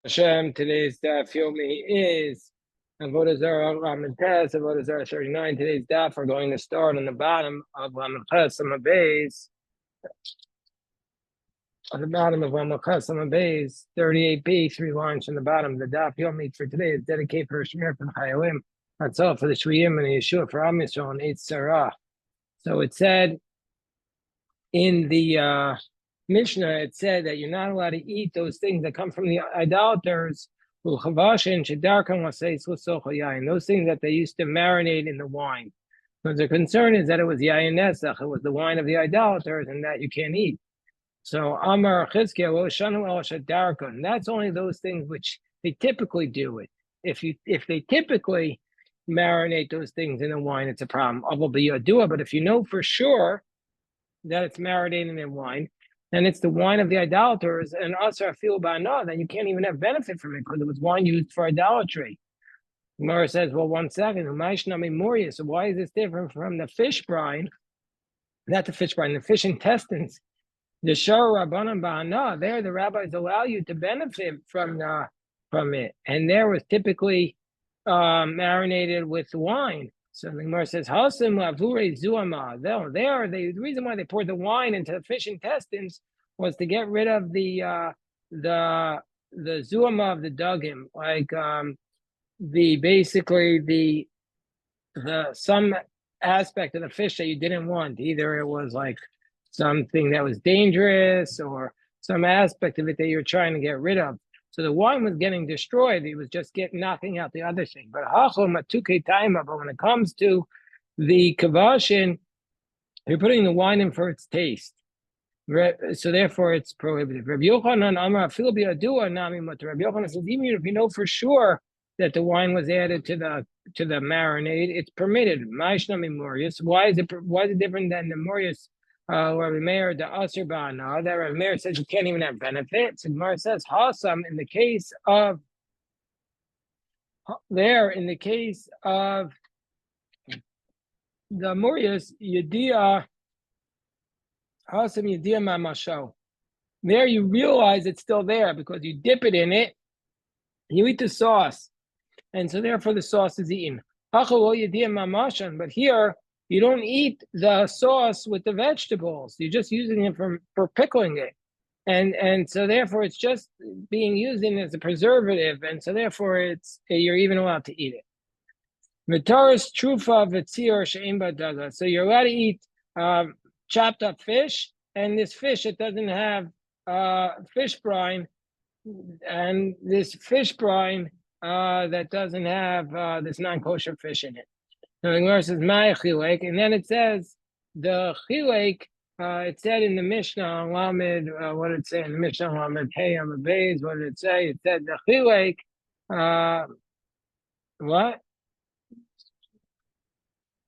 Hashem, today's daf yomi is Avodah Zarah Lamed Tes, Avodah Zarah 39. Today's daf we're going to start on the bottom of Lamed Ches Lamed Beis. On the bottom of Lamed Ches Lamed Beis, 38b, 3 lines from the bottom. The daf yomi for today is dedicated for Shemir for the Chayalim. That's all for the Shviyim and the Yeshua for Am Yisrael and Eitz Sarah. So it said in the Mishnah, it said that you're not allowed to eat those things that come from the idolaters, those things that they used to marinate in the wine. Because the concern is that it was yayin nesach, it was the wine of the idolaters, and that you can't eat. So Amar Chizkiah, and that's only those things which they typically do it. If they typically marinate those things in the wine, it's a problem. But if you know for sure that it's marinated in wine, and it's the wine of the idolaters, and asar fil ba'ana, then you can't even have benefit from it because it was wine used for idolatry. Gemara says, well, 1 second, so why is this different from the fish brine? Not the fish brine, the fish intestines. The shar rabbanan ba'ana, there the rabbis allow you to benefit from it, and there was typically marinated with wine. So the Gemara says, "Hasim lavure zuama." The reason why they poured the wine into the fish intestines was to get rid of the zuama of the dugim, like the some aspect of the fish that you didn't want. Either it was like something that was dangerous or some aspect of it that you're trying to get rid of. So the wine was getting destroyed. He was just knocking out the other thing. But when it comes to the kavashin, you're putting the wine in for its taste. So therefore it's prohibited. Rabbi Yochanan says, even if you know for sure that the wine was added to the marinade, it's permitted. Why is it different than the Morius? Rabbi Meir the Asr Ba'ana, that Rabbi Meir says you can't even have benefits. And Gemara says Hasam in the case of the Morius Yediyah Hasam Yediyah Mamasho. There you realize it's still there because you dip it in it, you eat the sauce, and so therefore the sauce is eaten. But here you don't eat the sauce with the vegetables. You're just using it for pickling it. And so therefore it's just being used as a preservative. And so therefore you're even allowed to eat it. So you're allowed to eat chopped up fish, and this fish, it doesn't have fish brine, and this fish brine that doesn't have this non-kosher fish in it. So the Gemara says, "My chilek," and then it says the chilek. It said in the Mishnah on Lamed. What did it say in the Mishnah on Lamed? Hey, on the base. What did it say? It said the chilek. What?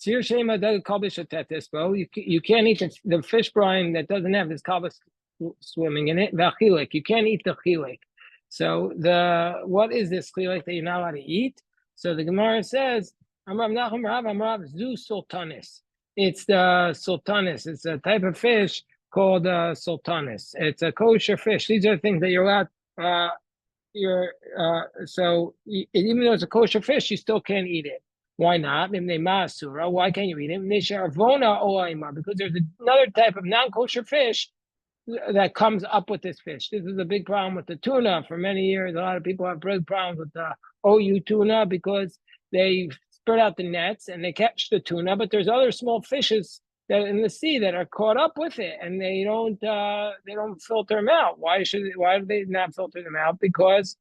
You can't eat the fish brine that doesn't have this kabbalah swimming in it. The chilek. You can't eat the chilek. So what is this chilek that you're not allowed to eat? So the Gemara says, Zu sultanis. It's the sultanis. It's a type of fish called sultanis. It's a kosher fish. These are things that you're allowed. So even though it's a kosher fish, you still can't eat it. Why not? Why can't you eat it? Because there's another type of non-kosher fish that comes up with this fish. This is a big problem with the tuna. For many years, a lot of people have big problems with the OU tuna because they spread out the nets and they catch the tuna, but there's other small fishes that in the sea that are caught up with it, and they don't filter them out. Why do they not filter them out? Because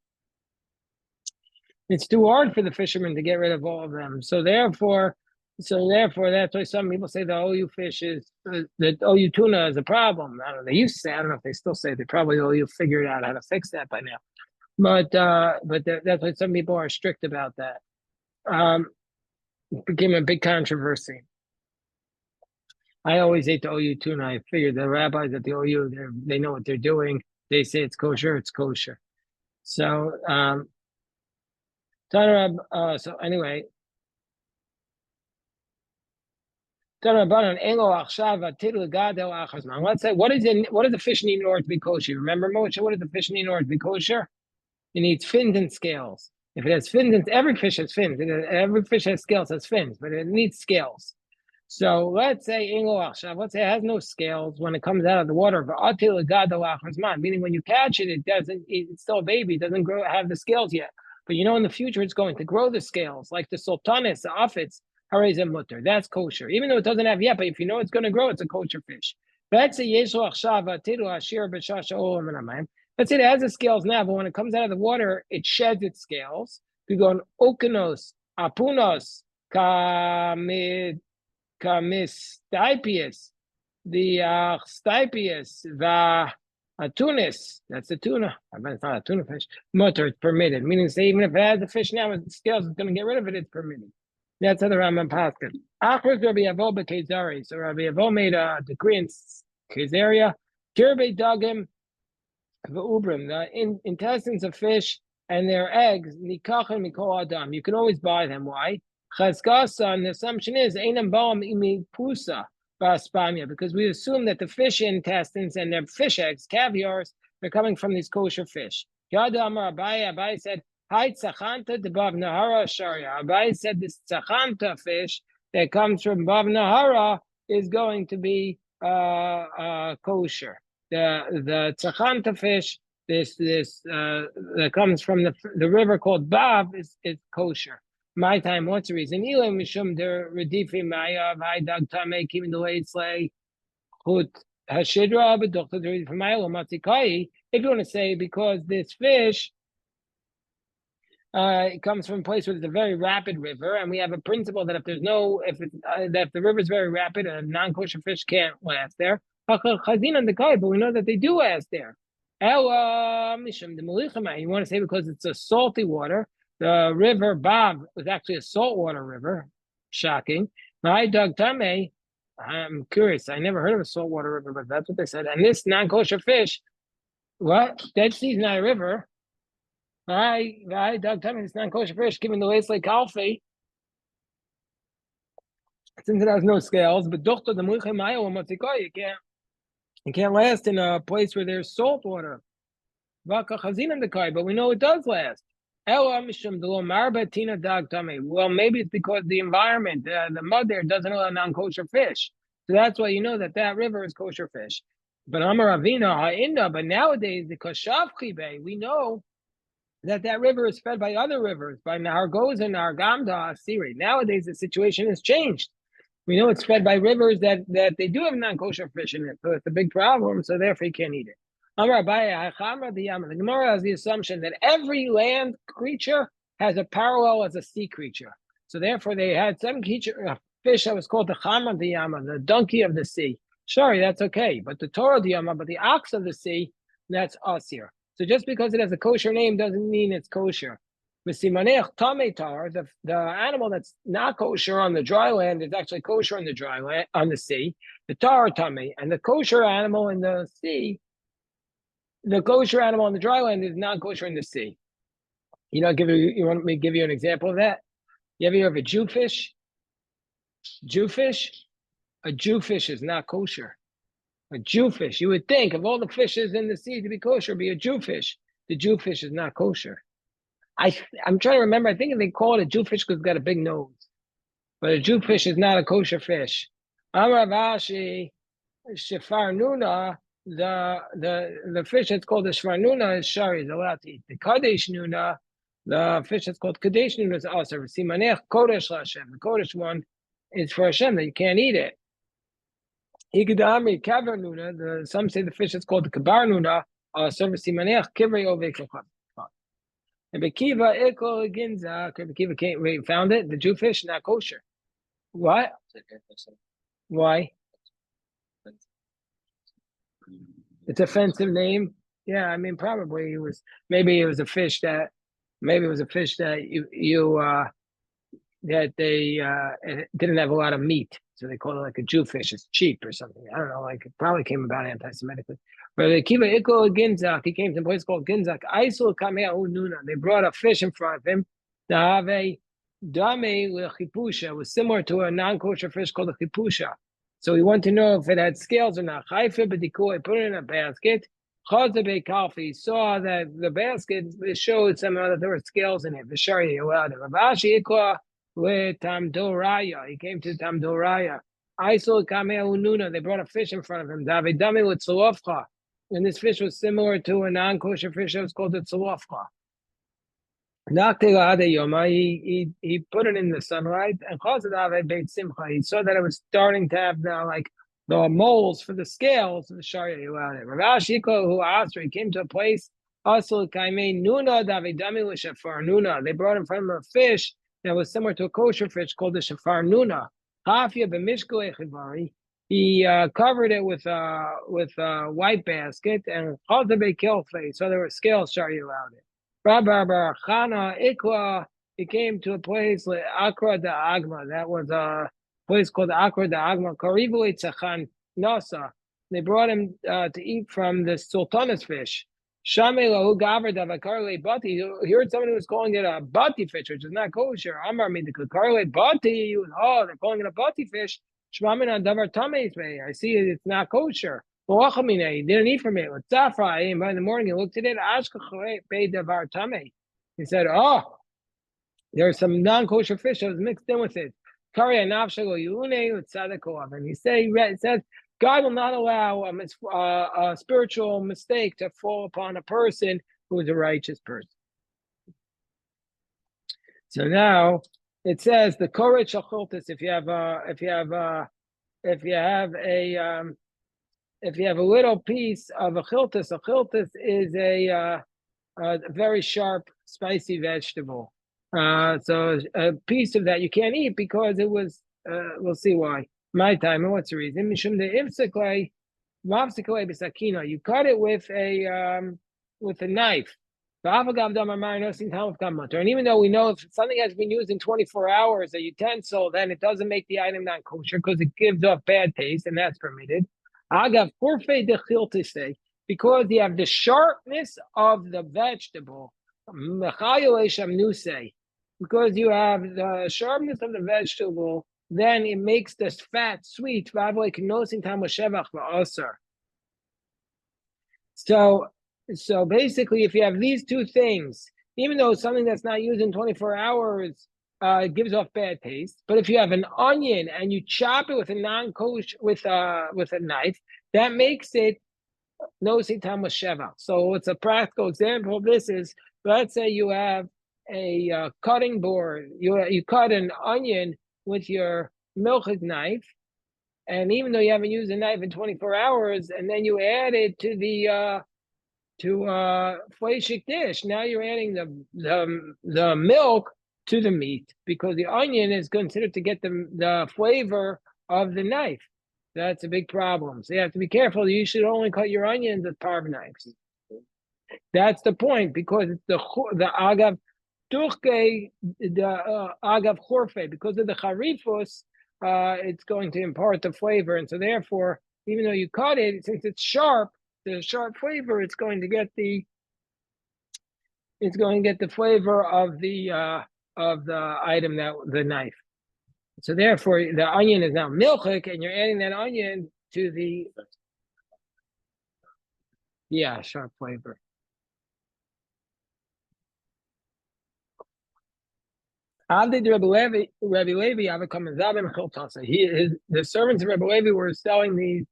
it's too hard for the fishermen to get rid of all of them. So therefore, that's why some people say the OU fish the OU tuna is a problem. I don't know. They used to say, I don't know if they still say. They probably OU figured out how to fix that by now. But that's why some people are strict about that. It became a big controversy. I always ate the OU tuna. I figured the rabbis at the OU, they know what they're doing. They say it's kosher, it's kosher. So, so anyway. Let's say, what does the fish need in order to be kosher? Remember, Moshe, what does the fish need in order to be kosher? It needs fins and scales. If it has fins, every fish has fins. Every fish has scales, has fins, but it needs scales. So let's say let's say it has no scales when it comes out of the water. Meaning when you catch it, it's still a baby, it doesn't have the scales yet. But in the future, it's going to grow the scales, like the sultanis, the afits, harezem mutter. That's kosher. Even though it doesn't have yet, but if you know it's going to grow, it's a kosher fish. Let's say it has the scales now, but when it comes out of the water, it sheds its scales. We go on okanos, apunos, kamistipius, the stipius, the atunis, that's the tuna. I bet it's not a tuna fish. Mutter, it's permitted. Meaning, say, even if it has the fish now with the scales, it's going to get rid of it, it's permitted. That's how the Rambam paskin. Achros Rabbi Avodah Bekezari. So Rabbi Avodah made a decree in Kezaria. Kirbe dagim v'ubrim. The intestines of fish and their eggs, nikachan mikol adam. You can always buy them. Why? Chazkasa, and the assumption is einam ba'am imi pusa ba'aspamia, because we assume that the fish intestines and their fish eggs, caviars, they're coming from these kosher fish. Yada Amar Abaye said, Hi tzachanta de Bav Nahara Sharia. Abai said this tzachanta fish that comes from Bav Nahara is going to be kosher. The tzachanta fish, this that comes from the river called Bav is kosher. My time, what's the reason? Ilam mishum der redifi maya v'aydag tamei kim the way slay chut hashidra b'dochta der redifi maya l'matzikai. If you want to say because this fish it comes from a place where there's a very rapid river, and we have a principle that if the river is very rapid, a non-kosher fish can't last there. But we know that they do last there. You want to say because it's a salty water. The river Bav was actually a saltwater river. Shocking. I'm curious. I never heard of a saltwater river, but that's what they said. And this non-kosher fish, what? Dead Sea is not a river. It's non-kosher fish, given the way like Alfei. Since it has no scales, but you can't last in a place where there's salt water. But we know it does last. Well, maybe it's because the environment, the mud there doesn't allow non-kosher fish. So that's why you know that river is kosher fish. But but nowadays, because Shavchi, we know that river is fed by other rivers, by Nahar Goza and Nahar Gamda, Asiri. Nowadays, the situation has changed. We know it's fed by rivers that they do have non-kosher fish in it, so it's a big problem, so therefore you can't eat it. The Gemara has the assumption that every land creature has a parallel as a sea creature. So therefore they had some fish that was called the Chama Diyama, the donkey of the sea. Sorry, that's okay. But the Torah Diyama, but the ox of the sea, that's Asir. So just because it has a kosher name doesn't mean it's kosher. The animal that's not kosher on the dry land is actually kosher on the dry land, on the sea. The tar tame, and the kosher animal in the sea, the kosher animal on the dry land is not kosher in the sea. You want me to give you an example of that? You ever heard of a Jewfish? Jewfish? A Jewfish is not kosher. A Jewfish, you would think of all the fishes in the sea to be kosher, be a Jewfish. The Jewfish is not kosher. I'm trying to remember. I think they call it a Jewfish because it's got a big nose. But a Jewfish is not a kosher fish. Amravashi, Shefarnuna, the fish that's called the Shfarnuna is Shari, is allowed to eat. The Kadesh Nuna, the fish that's called Kadesh Nuna is also Simanech Kodesh Hashem. The Kodesh one is for Hashem, that you can't eat it. Igdami Kavar Nuna, some say the fish that's called the Kabar Nuna, service Simanech Kivrei Ovek. And Bekiva Ikol Ginza, Bekiva found it. The Jewfish not kosher. What? Why? It's offensive name. Yeah, I mean, probably maybe it was a fish that that they it didn't have a lot of meat, so they call it like a Jewfish. It's cheap or something. I don't know. Like it probably came about anti-Semitically. But the Kiva Ikol Ginzak, he came to a place called Ginzak. Aisul Kamea Nuna. They brought a fish in front of him. The have a Dame Chipusha was similar to a non-kosher fish called a Chipusha. So he wanted to know if it had scales or not. Chayfe B'dikui, put it in a basket. Chazabei Kalfi saw that the basket showed somehow that there were scales in it. V'shari allowed it. Ravashi Ikla with Tamdoraya. He came to Tamdoraya. Isol Kameh Ununa. They brought a fish in front of him. Davidami with Tzolofcha. And this fish was similar to a non-kosher fish that was called the Tzolofcha. He put it in the sunlight and he saw that it was starting to have the moles for the scales of the sharia allowed it. Ravashiko who asked her, he came to a place also Nuna Davidami Shafar Nuna. They brought in front of him a fish that was similar to a kosher fish called the Shafar Nuna. He covered it with a white basket and so there were scales sharia allowed it. Rabbi Chana Ikla, he came to a place like Akra da Agma. That was a place called Akra da Agma. Karibu Itzachan Nasa. They brought him to eat from the sultanas fish. Shamela Ugaver da Vakarle Bati. He heard someone who was calling it a Bati fish, which is not kosher. Amar me the Karle Bati. Oh, they're calling it a Bati fish. Shmamina Davar Tameis. I see it's not kosher. He didn't eat from it. With Zafra, and by the morning he looked at it. He said, "Oh, there's some non-kosher fish that was mixed in with it." And he says, God will not allow a spiritual mistake to fall upon a person who is a righteous person. So now it says the koret shachultis. If you have a little piece of a chiltis is a very sharp, spicy vegetable. So a piece of that you can't eat because it was, we'll see why. My time, and what's the reason? You cut it with a knife. And even though we know if something has been used in 24 hours, a utensil, then it doesn't make the item not kosher because it gives off bad taste, and that's permitted. Because you have the sharpness of the vegetable. Because you have the sharpness of the vegetable, then it makes this fat sweet. So basically, if you have these two things, even though something that's not used in 24 hours gives off bad taste, but if you have an onion and you chop it with a non-kosher with a knife, that makes it nosi tam sheva. So what's a practical example of this is, let's say you have a cutting board, you cut an onion with your milchig knife, and even though you haven't used a knife in 24 hours, and then you add it to the fleishik dish, now you're adding the milk to the meat because the onion is considered to get the flavor of the knife. That's a big problem. So you have to be careful. You should only cut your onions with parv knives. That's the point, because it's the agav turke, the agav chorfe, because of the charifus, it's going to impart the flavor, and so therefore, even though you cut it, since it's sharp, the sharp flavor, it's going to get the flavor of the item, that the knife. So therefore, the onion is now milchik, and you're adding that onion to the sharp flavor. The servants of Rebbe Levi were selling these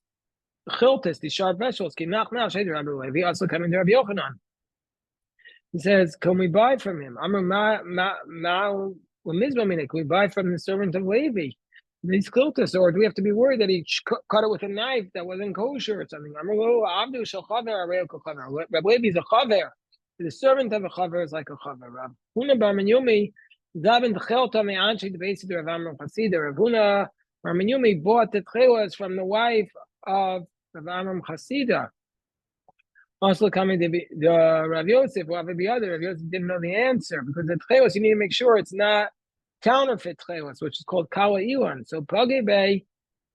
chiltis, these sharp vegetables. Also coming to Rabbi Yochanan. He says, "Can we buy from him? Can we buy from the servant of Levi these chiltis, or do we have to be worried that he cut it with a knife that wasn't kosher or something?" Rabbi Levi is a chaver. The servant of a chaver is like a chaver. Rav Huna bar Menyumi Ravuna bar Menyumi bought the tchelas from the wife of Rav Amram Chasida. Also coming to the Rav Yosef, Rav Yosef didn't know the answer, because the tchelas, you need to make sure it's not counterfeit tchelas, which is called kala ilan. So Page Bey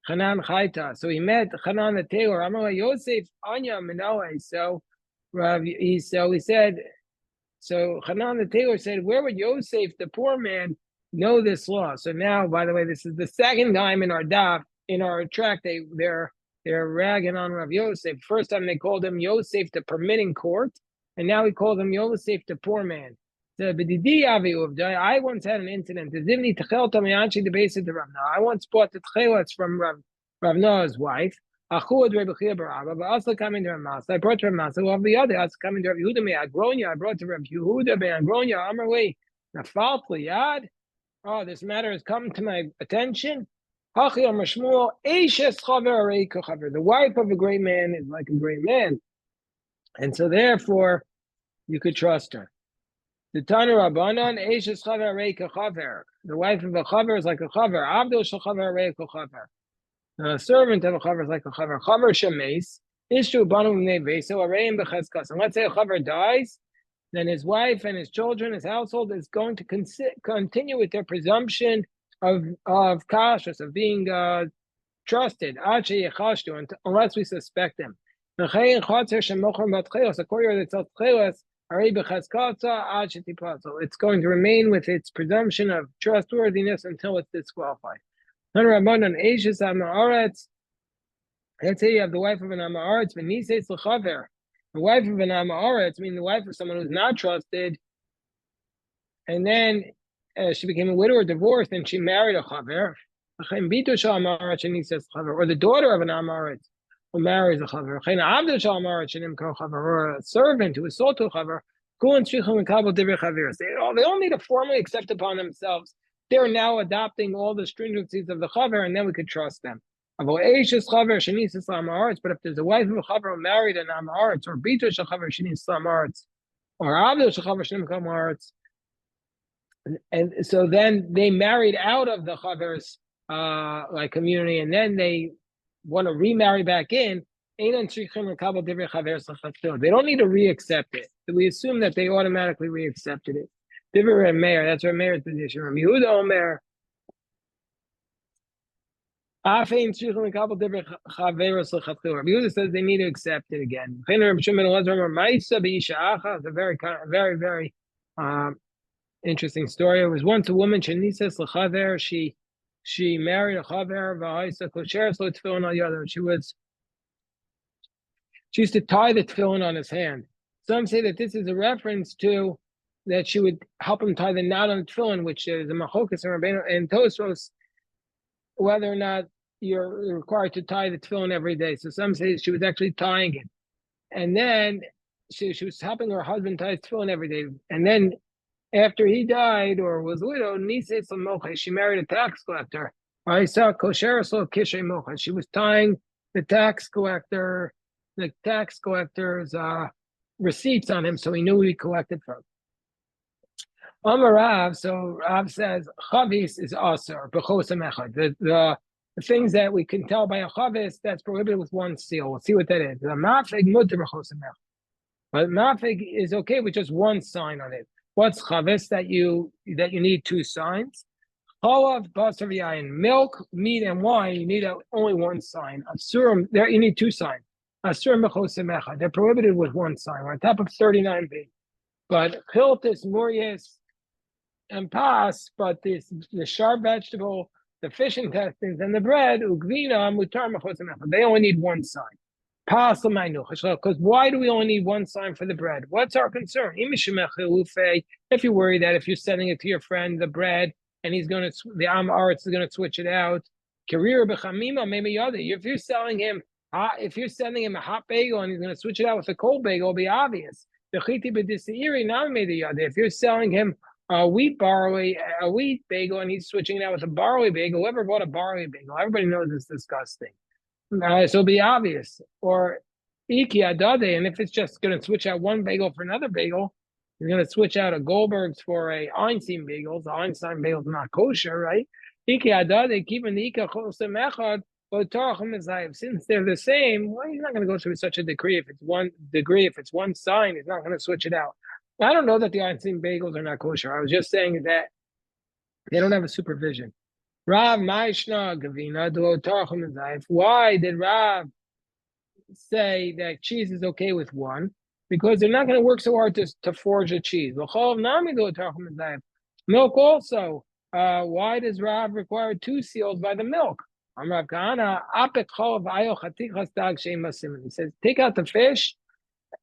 Hanan Chaita. So he met Hanan the tailor. Amar Yosef Anya Minale. So he said. So Hanan the tailor said, "Where would Yosef, the poor man, know this law?" So now, by the way, this is the second time in our daf, in our track, they're they're ragging on Rav Yosef. First time they called him Yosef, the permitting court, and now he calls him Yosef, the poor man. I once had an incident. I once bought the tchelas from Rav Noah's wife. I brought to Rav Masa. Well, the other also coming to Rav Yehuda me Agronia. I brought to Rav Yehuda me Agronia. Amarway Nafal Pliyad. Oh, this matter has come to my attention. The wife of a great man is like a great man, and so therefore you could trust her. The Tana Rabbanan, Eishes Chaver Reika Chaver. The wife of a Chaver is like a Chaver. Abdul Shachaver Reika Chaver. A servant of a Chaver is like a Chaver. Chaver Shemes. Ishu Banu Neveso Areim Becheskas. And let's say a Chaver dies, then his wife and his children, his household is going to continue with their presumption of kashrus, of being trusted, unless we suspect them. A courtier that sells tchelas, it's going to remain with its presumption of trustworthiness until it's disqualified. Let's say you have the wife of an Amaretz, the wife of an Amaretz, meaning the wife of someone who's not trusted, and then she became a widow or divorced, and she married a Chaver, or the daughter of an Amaretz who marries a Chaver, or a servant who is sold to a Chaver, they all need to formally accept upon themselves. They're now adopting all the stringencies of the Chaver, and then we could trust them. But if there's a wife of a Chaver who married an Amaretz, or Bito Shachaver Shenis Amaretz, or Abdul Shachaver Shenim Amaretz, and so then they married out of the Chaver's like community, and then they want to remarry back in. They don't need to re-accept it. We assume that they automatically re-accepted it. Divrei Meir, that's our Meir's position. Yehuda Omer. Yehuda says they need to accept it again. It's a very, very interesting story. It was once a woman, she married a chaver, she used to tie the tefillin on his hand. Some say that this is a reference to that she would help him tie the knot on the tefillin, which is a machokas and Tosfos, whether or not you're required to tie the tefillin every day. So some say she was actually tying it. And then she was helping her husband tie his tefillin every day. And then after he died or was widowed, she married a tax collector. She was tying the tax collector's receipts on him, so he knew who he collected from. Rav, so Rav says chavis is aser b'chosam echad. The things that we can tell by a chavis that's prohibited with one seal. We'll see what that is. The mafig mutter b'chosam echad, but mafig is okay with just one sign on it. What's chavis that you need two signs? Chalav, basar v'yayin, milk, meat, and wine. You need only one sign. Asurim, there you need two signs. Asurim b'chosam echad. They're prohibited with one sign. We're on top of 39b. But chiltis, murias, and pas, but the sharp vegetable, the fish intestines, and the bread, ugvina, mutar mechosam echad. They only need one sign. Because why do we only need one sign for the bread? What's our concern? If you worry that if you're sending it to your friend, the bread, and the Am Aretz is going to switch it out. If you're selling him a hot bagel and he's going to switch it out with a cold bagel, it'll be obvious. If you're selling him a wheat bagel and he's switching it out with a barley bagel, whoever bought a barley bagel, everybody knows it's disgusting. So it'll be obvious. Or Iki Adade, and if it's just going to switch out one bagel for another bagel, you're going to switch out a Goldberg's for a Einstein bagel. The Einstein bagel is not kosher, right? Iki Adade, keeping the Ika Chosem Echad, since they're the same, well, he's not going to go through such a decree. If it's one sign, he's not going to switch it out. I don't know that the Einstein bagels are not kosher. I was just saying that they don't have a supervision. Rav Maishna Gavina do Tarchum Zayif. Why did Rav say that cheese is okay with one? Because they're not going to work so hard to forge a cheese. Milk also. Why does Rav require two seals by the milk? Amar Kahana, apet chol v'ayo chatichas dag she'im siman. He says, take out the fish,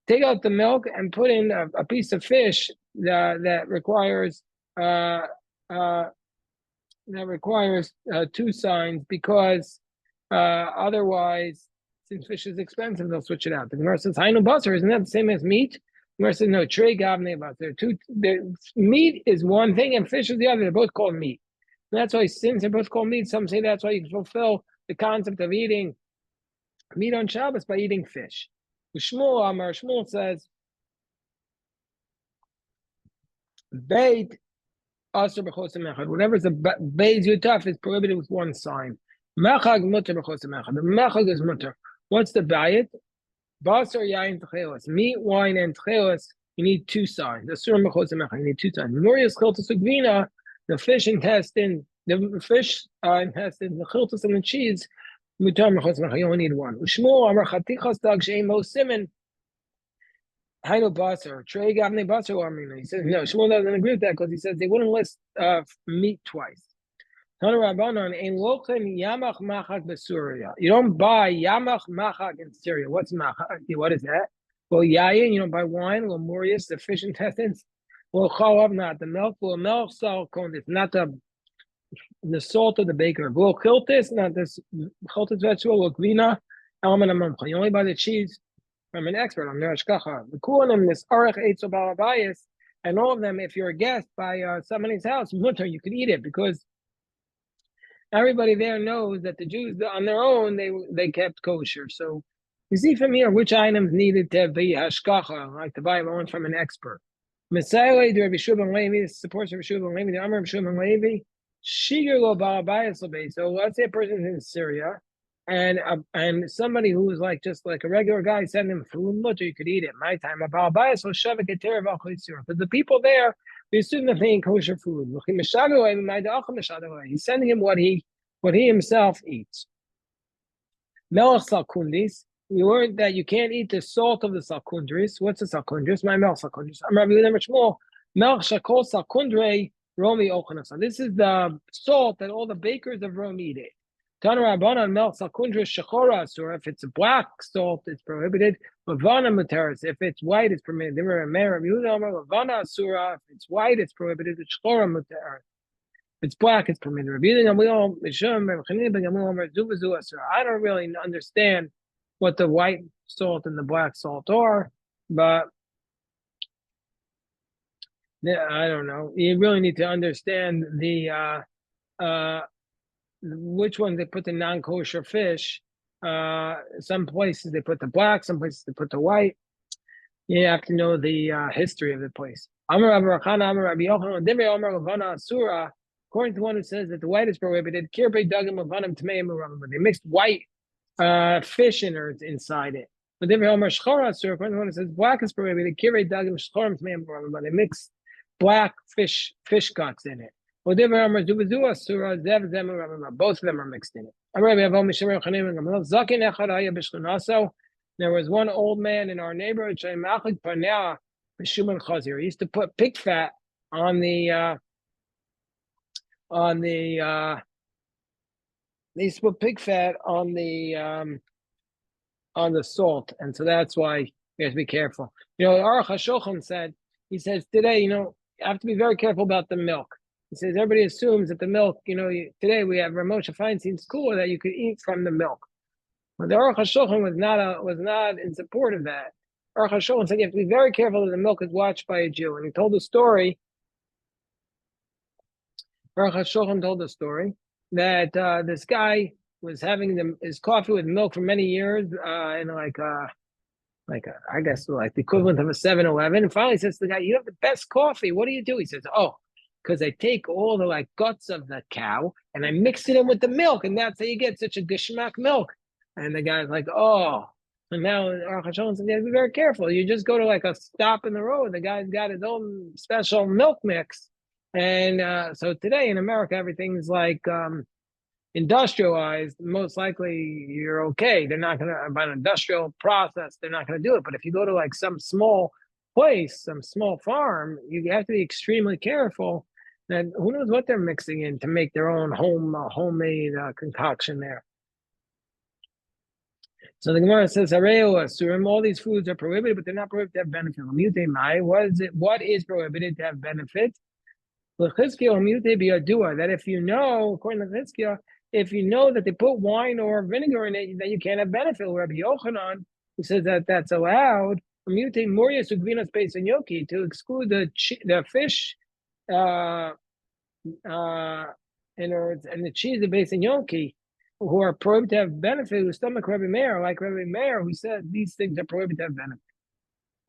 take out the milk, and put in a piece of fish that requires uh, uh, two signs, because otherwise, since fish is expensive, they'll switch it out. The Gemara says, "Hainu basar, isn't that the same as meat?" The Gemara says, "No, trei gavnei basar. Meat is one thing, and fish is the other. They're both called meat. And that's why, since they're both called meat, some say that's why you can fulfill the concept of eating meat on Shabbos by eating fish." Shmuel says, "Beit aser b'chosim echad. Whatever is a beis yutaf is prohibited with one sign. Mechag mutter b'chosim echad. The mechag is mutter. What's the bayit? Basar yain tchelos. Meat, wine, and tchelos. You need two signs. Asur b'chosim echad. You need two signs. Morius chiltus ugvina. The fish intestine, the chiltus and the cheese. Mutar b'chosim echad. You only need one. Ushmuel amar chatichas dag she'ein mo siman. Hainu basar, trei gavnei basar armina. He says no. Shmuel doesn't agree with that because he says they wouldn't list meat twice. Tana Rabbanon ein lochen yamach machak b'Suria. You don't buy yamach machak in Syria. What's machak? What is that? Well, yayin. You don't buy wine. Well, morius, the fish intestines. Well, chalav, not the milk. Well, milk sal kondis, not the salt of the baker. Well, chiltis, not this chiltis vegetable. Well, glina, almond amamcha. You only buy the cheese from an expert on Nerash Kacha. The Kuanim, this Arach Eitzel Balabayas, and all of them, if you're a guest by somebody's house, mutter, you can eat it, because everybody there knows that the Jews, on their own, they kept kosher. So you see from here which items needed to be hashkacha, like to buy one from an expert. Messiah, the Rabbi Shubin Levi, this supports Rabbi Shubin Levi, the Amr Rabbi Shubin Levi, Shiger lo Balabayas Levi. So let's say a person's in Syria, and somebody who was like just like a regular guy sent him food, mutter, you could eat it. My time about bias will shove it because the people there, they assume that they ain't kosher food. He's sending him what he himself eats. Melech salkundis. We learned that you can't eat the salt of the salkundris. What's the salkundris? My melech salkundris. I'm Rabbi Yehuda Shmuel. Melech shakol salkundre romi ochanasa. This is the salt that all the bakers of Rome eat it. Tana Rabbanan melch salkundra shechora asura. If it's a black salt, it's prohibited. Lavana materis. If it's white, it's permitted. Lavana asura. If it's white, it's prohibited. Shechora materis. If it's black, it's permitted. I don't really understand what the white salt and the black salt are, but I don't know. You really need to understand the which ones they put the non-kosher fish. Some places they put the black, some places they put the white. You have to know the history of the place. According to one who says that the white is prohibited, they mixed white fish innards inside it. But according to one who says black is prohibited, they mix black fish guts in it. Both of them are mixed in it. There was one old man in our neighborhood. He used to put pig fat on the salt, and so that's why you have to be careful. Aruch HaShulchan said, he says today, you have to be very careful about the milk. He says everybody assumes that the milk, today we have Ramosha Feinstein's cooler that you could eat from the milk. But the Aruch HaShulchan was not in support of that. Aruch HaShulchan said you have to be very careful that the milk is watched by a Jew. And he told the story. Aruch HaShulchan told the story that this guy was having his coffee with milk for many years, in I guess like the equivalent of a 7-Eleven. And finally says to the guy, "You have the best coffee. What do you do?" He says, "Oh, because I take all the guts of the cow and I mix it in with the milk, and that's how you get such a geschmack milk." And the guy's like, "Oh." And now Aruch HaShulchan said, "You have to be very careful. You just go to a stop in the road. The guy's got his own special milk mix." And so today in America, everything's industrialized. Most likely you're okay. They're not going to, by an industrial process, they're not going to do it. But if you go to some small place, some small farm, you have to be extremely careful And who knows what they're mixing in to make their own homemade concoction there. So the Gemara says, all these foods are prohibited, but they're not prohibited to have benefit. What is prohibited to have benefit? That if you know, according to Chizkiah, if you know that they put wine or vinegar in it, that you can't have benefit. Rabbi Yochanan, who says that that's allowed, to exclude the fish, in words, and the cheese, the base and yoki, who are prohibited to have benefit, who stomach Rabbi Meir, like Rabbi Meir, who said these things are prohibited to have benefit.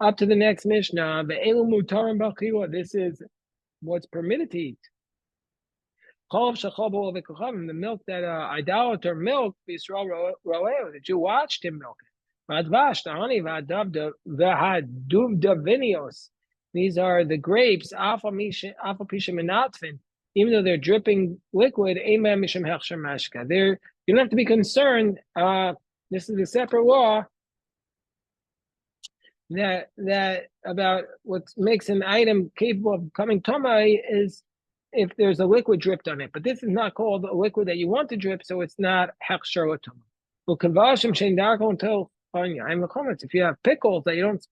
Up to the next Mishnah, this is what's permitted to eat. The milk that idolater milk, that you watched him milk it. These are the grapes, even though they're dripping liquid, you don't have to be concerned. This is a separate law that about what makes an item capable of becoming tomai is if there's a liquid dripped on it. But this is not called a liquid that you want to drip, so it's not hechsher or tomai. If you have pickles that you don't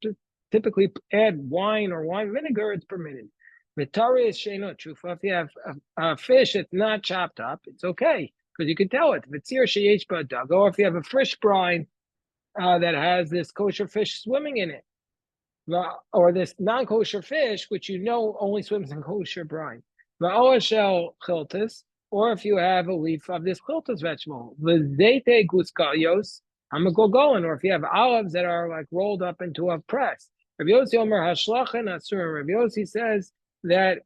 typically add wine or wine vinegar, it's permitted. Vitari is sheno trufa. If you have a fish that's not chopped up, it's okay because you can tell it. Vitzir sheyesh ba'dag. Or if you have a fish brine that has this kosher fish swimming in it, or this non-kosher fish, which you know only swims in kosher brine. Va'oshel chiltis, or if you have a leaf of this chiltis vegetable, v'zeite guskalios, hamagolgoin, or if you have olives that are like rolled up into a press. Rabbi Yossi Omer hashlachin asur. Rabbi Yossi says that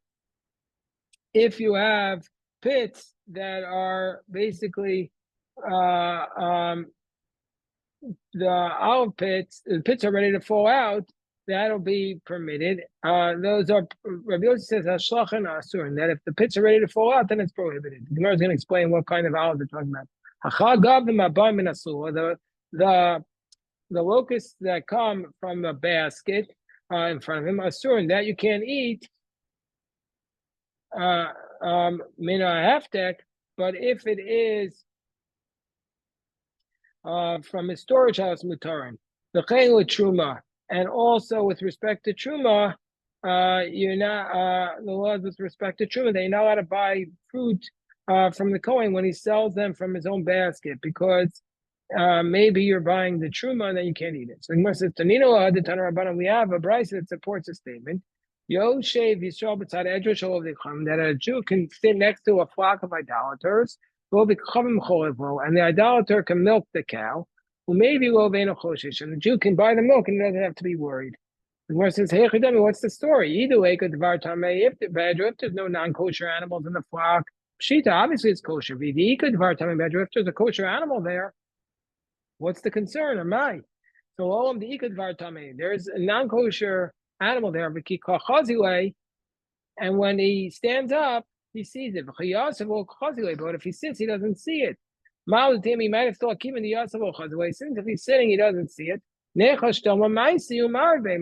if you have pits that are basically the olive pits, the pits are ready to fall out, that'll be permitted. Those are, Rabbi Yossi says, hashlachin asur, and that if the pits are ready to fall out, then it's prohibited. The Gemara is going to explain what kind of olive they're talking about. The locusts that come from the basket in front of him, asur, and that you can't eat, mina heftek, but if it is from his storage house, mutarin. The chayin with truma, and also with respect to truma, you're not the laws with respect to truma. They're not allowed to buy fruit from the kohen when he sells them from his own basket, because maybe you're buying the truma and then you can't eat it. So Gemara says, Tanino the Tana Rabbanan, we have a brayso that supports a statement. Yoshev Yisrael b'tzad edrash that a Jew can sit next to a flock of idolaters, and the idolater can milk the cow. And the Jew can buy the milk and doesn't have to be worried. The Gemara says, "Hey, what's the story? Either way, if there's no non-kosher animals in the flock, pshita, obviously it's kosher. If there's a kosher animal there, what's the concern? Am I? So there's a non-kosher animal there, and when he stands up, he sees it. But if he sits, he doesn't see it. He might have thought keeping the Yasavol, since if he's sitting, he doesn't see it.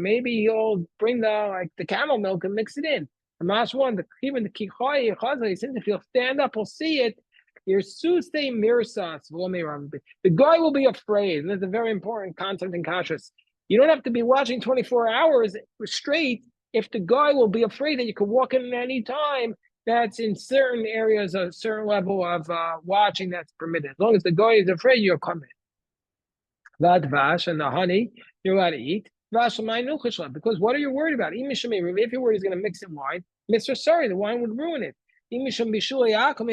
Maybe he'll bring the camel milk and mix it in. Even the kichai, since if he'll stand up, he'll see it. The guy will be afraid, and that's a very important concept in kashrus. You don't have to be watching 24 hours straight if the guy will be afraid that you could walk in at any time. That's in certain areas, a certain level of watching that's permitted. As long as the guy is afraid, you'll come in. Vadvash and the honey, you're allowed to eat. Because what are you worried about? If you're worried he's going to mix in wine, Mr. Sorry, the wine would ruin it. If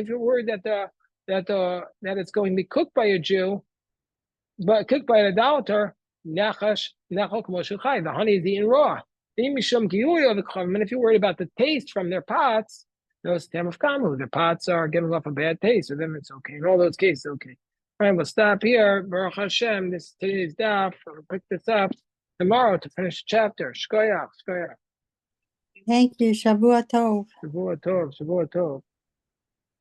you're worried that it's going to be cooked by a Jew, but cooked by an idolater, the honey is eaten raw. And if you're worried about the taste from their pots, those stem of kamu, their pots are giving off a bad taste, so then it's okay. In all those cases, okay. All right, we'll stop here. Baruch Hashem, this is today's daf. We'll pick this up tomorrow to finish the chapter. Shkoyach, shkoyach. Thank you. Shavua tov. Shavua tov, Shavua tov.